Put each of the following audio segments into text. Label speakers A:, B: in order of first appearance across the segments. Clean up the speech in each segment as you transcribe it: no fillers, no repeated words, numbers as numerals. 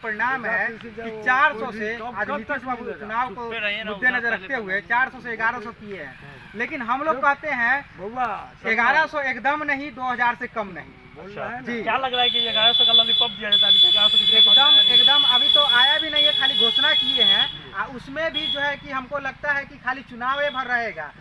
A: परिणाम है कि 400 से आज नीतीश बाबू चुनाव को मद्देनजर रखते हुए 400 से 1100 किए हैं, लेकिन हम लोग कहते हैं 1100 एकदम नहीं, 2000 से कम नहीं।
B: जी, क्या लग रहा है कि 1100 का लॉलीपॉप दिया जाता है? अभी
A: एकदम अभी तो आया भी नहीं है, खाली घोषणा किए हैं। उसमें भी जो है कि हमको लगता है कि खाली चुनाव भर रहेगा।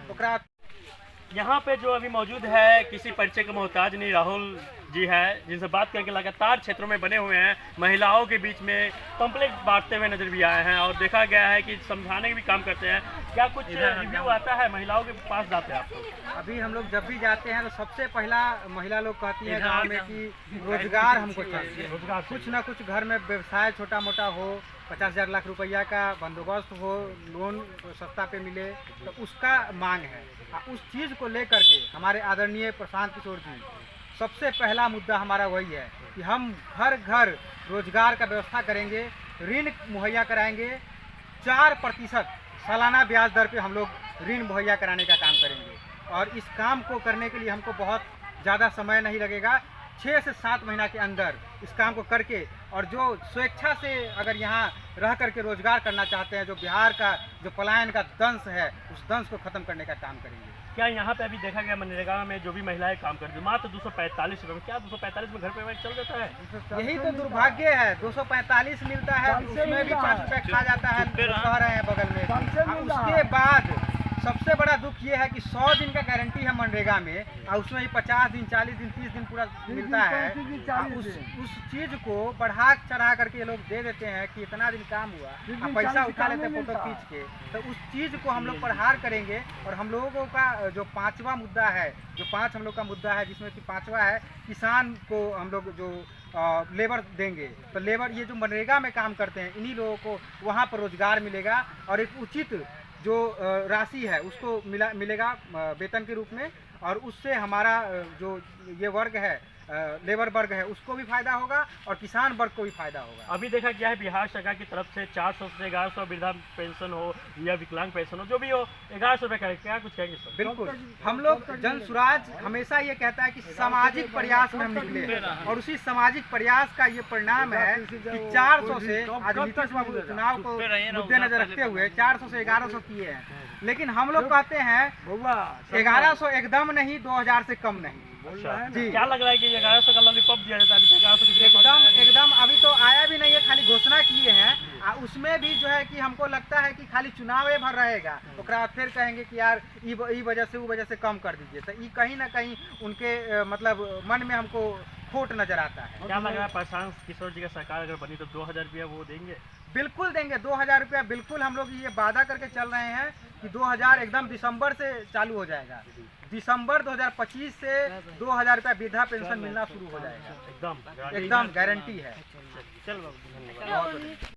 B: यहाँ पे जो अभी मौजूद है किसी परिचय का मोहताज नहीं, राहुल जी है, जिनसे बात करके लगातार क्षेत्रों में बने हुए हैं, महिलाओं के बीच में पंपलेट बांटते हुए नजर भी आए हैं और देखा गया है कि समझाने के भी काम करते हैं। क्या कुछ रिव्यू आता है महिलाओं के पास जाते हैं आप लोग?
A: अभी हम लोग जब भी जाते हैं तो सबसे पहला महिला लोग कहती है गाँव में कि रोजगार हमको चाहिए, कुछ ना कुछ घर में व्यवसाय छोटा मोटा हो, 50,000 लाख रुपया का बंदोबस्त हो, लोन सस्ता पे मिले, तो उसका मांग है। उस चीज़ को लेकर के हमारे आदरणीय प्रशांत किशोर जी, सबसे पहला मुद्दा हमारा वही है कि हम घर घर रोजगार का व्यवस्था करेंगे, ऋण मुहैया कराएंगे, 4% सालाना ब्याज दर पे हम लोग ऋण मुहैया कराने का काम करेंगे। और इस काम को करने के लिए हमको बहुत ज़्यादा समय नहीं लगेगा, 6 से 7 महीना के अंदर इस काम को करके, और जो स्वेच्छा से अगर यहाँ रह करके रोजगार करना चाहते हैं, जो बिहार का जो पलायन का दंश है, उस दंश को खत्म करने का काम करेंगे।
B: क्या यहाँ पे अभी देखा गया मनरेगा में जो भी महिलाएं काम करती है मात्र 245 रुपये में, क्या 245 में घर पे चल जाता है?
A: यही तो दुर्भाग्य है, 245 मिलता है, उसमें भी 5 रुपये खा जाता है, कह रहे हैं बगल में। उसके बाद सबसे बड़ा दुख ये है कि 100 दिन का गारंटी है मनरेगा में, और उसमें ही 50 दिन, 40 दिन, 30 दिन पूरा मिलता है। उस चीज़ को बढ़ा चढ़ा करके ये लोग दे देते हैं कि इतना दिन काम हुआ, पैसा उठा लेते हैं फोटो खींच के। तो उस चीज़ को हम लोग प्रहार करेंगे। और हम लोगों का जो 5वां मुद्दा है, जो 5 हम लोग का मुद्दा है, जिसमें कि 5वां है किसान को हम लोग जो लेबर देंगे, तो लेबर ये जो मनरेगा में काम करते हैं, इन्हीं लोगों को वहाँ पर रोजगार मिलेगा और एक उचित जो राशि है उसको मिलेगा वेतन के रूप में, और उससे हमारा जो ये वर्ग है, लेबर वर्ग है, उसको भी फायदा होगा और किसान वर्ग को भी फायदा होगा।
B: अभी देखा गया है बिहार सरकार की तरफ से 400 से 1100 वृद्धा पेंशन हो या विकलांग पेंशन हो, जो भी हो 1100 रुपये का, क्या कुछ कहेंगे सर?
A: बिल्कुल, हम लोग जन स्वराज हमेशा ये कहता है कि सामाजिक प्रयास में हम निकले, और उसी सामाजिक प्रयास का ये परिणाम है कि 400 से आज नीतीश बाबू चुनाव को मद्देनजर रखते हुए 400 से 1100 किए हैं, लेकिन हम लोग कहते हैं 1100 एकदम नहीं, 2000 से कम नहीं।
B: जी, क्या लग रहा है कि 1100 का लॉलीपॉप दिया जाता है?
A: एकदम अभी तो आया भी नहीं है, खाली घोषणा किए हैं। उसमें भी जो है कि हमको लगता है कि खाली चुनाव भर रहेगा, तो फिर कहेंगे कि यार ई वजह से कम कर दीजिए, तो ये कहीं ना कहीं उनके मतलब मन में हमको खोट नजर आता है।
B: क्या लग रहा है प्रशांत किशोर जी का सरकार अगर बनी तो 2000 रुपया वो देंगे?
A: बिल्कुल देंगे, 2000 रुपया बिल्कुल। हम लोग ये वादा करके चल रहे हैं कि 2000 एकदम दिसंबर से चालू हो जाएगा। दिसंबर 2025 से 2000 रुपया वृद्धा पेंशन मिलना शुरू हो जाएगा, एकदम गारंटी है।
B: चलो।